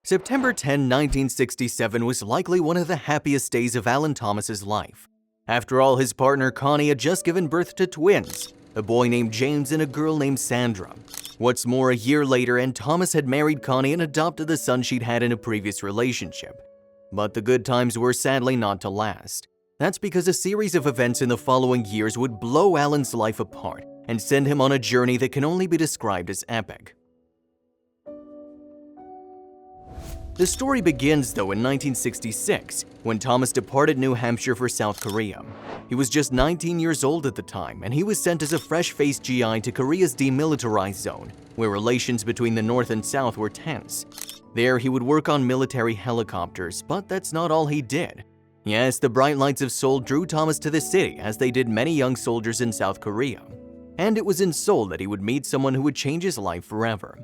September 10, 1967 was likely one of the happiest days of Alan Thomas's life. After all, his partner Connie had just given birth to twins, a boy named James and a girl named Sandra. What's more, a year later, and Thomas had married Connie and adopted the son she'd had in a previous relationship. But the good times were sadly not to last. That's because a series of events in the following years would blow Alan's life apart and send him on a journey that can only be described as epic. The story begins, though, in 1966, when Thomas departed New Hampshire for South Korea. He was just 19 years old at the time, and he was sent as a fresh-faced GI to Korea's demilitarized zone, where relations between the North and South were tense. There, he would work on military helicopters, but that's not all he did. Yes, the bright lights of Seoul drew Thomas to the city, as they did many young soldiers in South Korea. And it was in Seoul that he would meet someone who would change his life forever.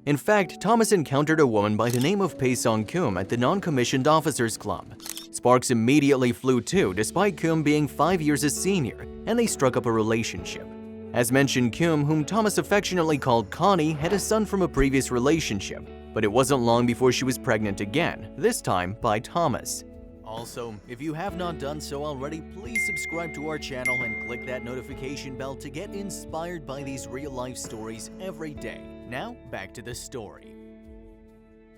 In fact, Thomas encountered a woman by the name of Pae Song-kyum at the Non-Commissioned Officers Club. Sparks immediately flew too, despite Kyum being 5 years his senior, and they struck up a relationship. As mentioned, Kyum, whom Thomas affectionately called Connie, had a son from a previous relationship, but it wasn't long before she was pregnant again, this time by Thomas. Also, if you have not done so already, please subscribe to our channel and click that notification bell to get inspired by these real-life stories every day. Now, back to the story.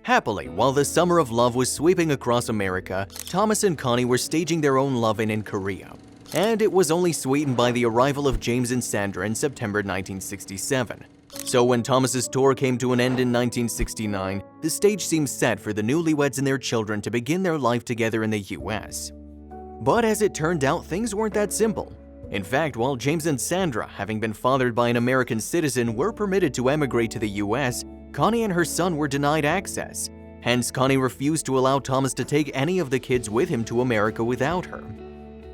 Happily, while the summer of love was sweeping across America, Thomas and Connie were staging their own love-in in Korea. And it was only sweetened by the arrival of James and Sandra in September 1967. So when Thomas's tour came to an end in 1969, the stage seemed set for the newlyweds and their children to begin their life together in the US. But as it turned out, things weren't that simple. In fact, while James and Sandra, having been fathered by an American citizen, were permitted to emigrate to the US, Connie and her son were denied access. Hence, Connie refused to allow Thomas to take any of the kids with him to America without her.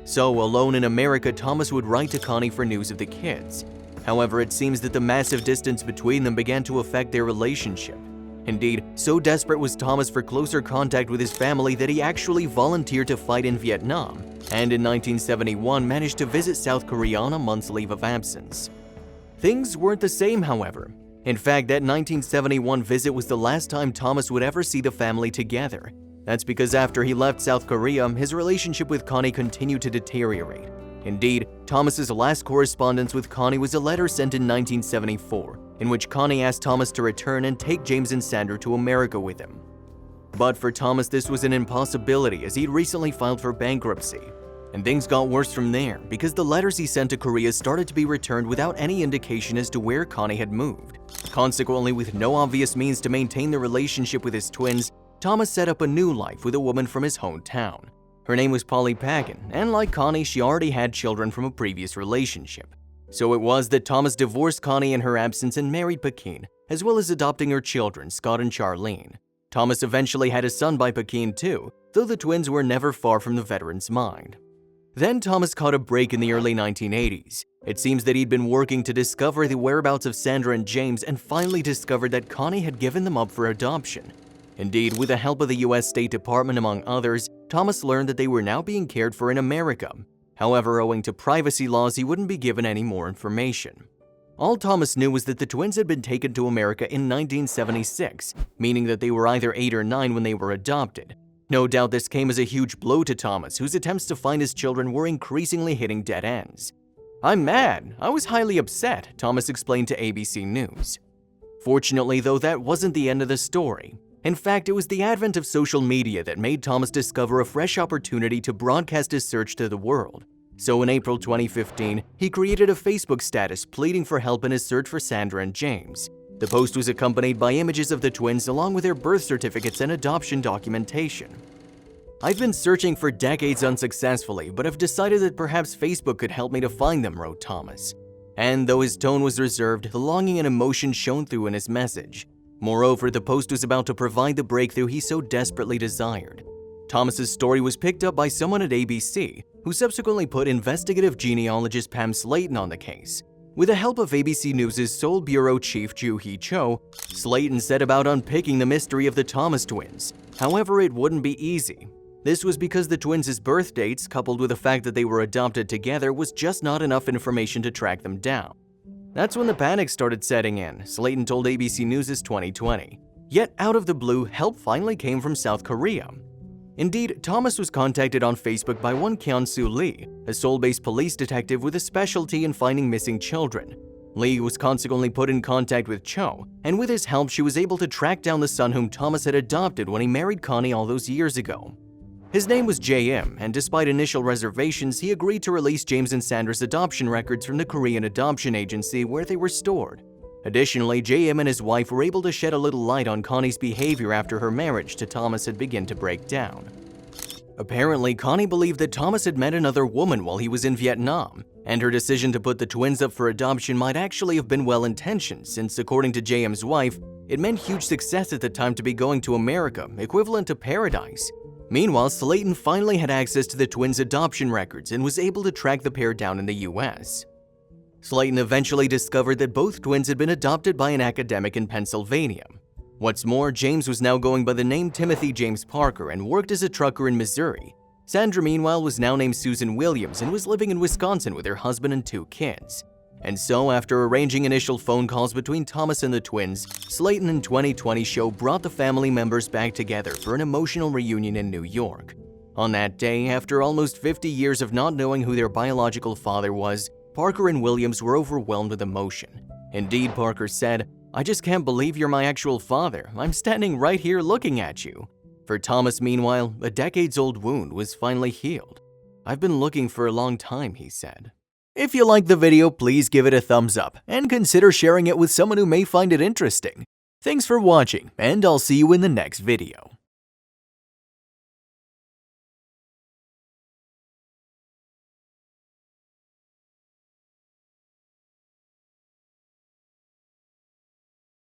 So, alone in America, Thomas would write to Connie for news of the kids. However, it seems that the massive distance between them began to affect their relationship. Indeed, so desperate was Thomas for closer contact with his family that he actually volunteered to fight in Vietnam, and in 1971 managed to visit South Korea on a month's leave of absence. Things weren't the same, however. In fact, that 1971 visit was the last time Thomas would ever see the family together. That's because after he left South Korea, his relationship with Connie continued to deteriorate. Indeed, Thomas's last correspondence with Connie was a letter sent in 1974, in which Connie asked Thomas to return and take James and Sandra to America with him. But for Thomas, this was an impossibility as he'd recently filed for bankruptcy. And things got worse from there, because the letters he sent to Korea started to be returned without any indication as to where Connie had moved. Consequently, with no obvious means to maintain the relationship with his twins, Thomas set up a new life with a woman from his hometown. Her name was Polly Pagan, and like Connie, she already had children from a previous relationship. So it was that Thomas divorced Connie in her absence and married Paquin, as well as adopting her children, Scott and Charlene. Thomas eventually had a son by Paquin too, though the twins were never far from the veteran's mind. Then Thomas caught a break in the early 1980s. It seems that he'd been working to discover the whereabouts of Sandra and James and finally discovered that Connie had given them up for adoption. Indeed, with the help of the US State Department among others, Thomas learned that they were now being cared for in America. However, owing to privacy laws, he wouldn't be given any more information. All Thomas knew was that the twins had been taken to America in 1976, meaning that they were either 8 or 9 when they were adopted. No doubt this came as a huge blow to Thomas, whose attempts to find his children were increasingly hitting dead ends. "I'm mad. I was highly upset," Thomas explained to ABC News. Fortunately, though, that wasn't the end of the story. In fact, it was the advent of social media that made Thomas discover a fresh opportunity to broadcast his search to the world. So in April 2015, he created a Facebook status pleading for help in his search for Sandra and James. The post was accompanied by images of the twins along with their birth certificates and adoption documentation. "I've been searching for decades unsuccessfully, but have decided that perhaps Facebook could help me to find them," wrote Thomas. And though his tone was reserved, the longing and emotion shone through in his message. Moreover, the post was about to provide the breakthrough he so desperately desired. Thomas's story was picked up by someone at ABC, who subsequently put investigative genealogist Pam Slayton on the case. With the help of ABC News' Seoul Bureau Chief Joo-hee Cho, Slayton set about unpicking the mystery of the Thomas twins. However, it wouldn't be easy. This was because the twins' birth dates, coupled with the fact that they were adopted together, was just not enough information to track them down. That's when the panic started setting in, Slayton told ABC News' 2020. Yet out of the blue, help finally came from South Korea. Indeed, Thomas was contacted on Facebook by one Kyun-soo Lee, a Seoul-based police detective with a specialty in finding missing children. Lee was consequently put in contact with Cho, and with his help she was able to track down the son whom Thomas had adopted when he married Connie all those years ago. His name was JM, and despite initial reservations, he agreed to release James and Sandra's adoption records from the Korean adoption agency where they were stored. Additionally, JM and his wife were able to shed a little light on Connie's behavior after her marriage to Thomas had begun to break down. Apparently, Connie believed that Thomas had met another woman while he was in Vietnam, and her decision to put the twins up for adoption might actually have been well-intentioned since, according to JM's wife, it meant huge success at the time to be going to America, equivalent to paradise. Meanwhile, Slayton finally had access to the twins' adoption records and was able to track the pair down in the US. Slayton eventually discovered that both twins had been adopted by an academic in Pennsylvania. What's more, James was now going by the name Timothy James Parker and worked as a trucker in Missouri. Sandra, meanwhile, was now named Susan Williams and was living in Wisconsin with her husband and 2 kids. And so, after arranging initial phone calls between Thomas and the twins, Slayton and 2020 Show brought the family members back together for an emotional reunion in New York. On that day, after almost 50 years of not knowing who their biological father was, Parker and Williams were overwhelmed with emotion. Indeed, Parker said, "I just can't believe you're my actual father. I'm standing right here looking at you." For Thomas, meanwhile, a decades-old wound was finally healed. "I've been looking for a long time," he said. If you liked the video, please give it a thumbs up and consider sharing it with someone who may find it interesting. Thanks for watching, and I'll see you in the next video.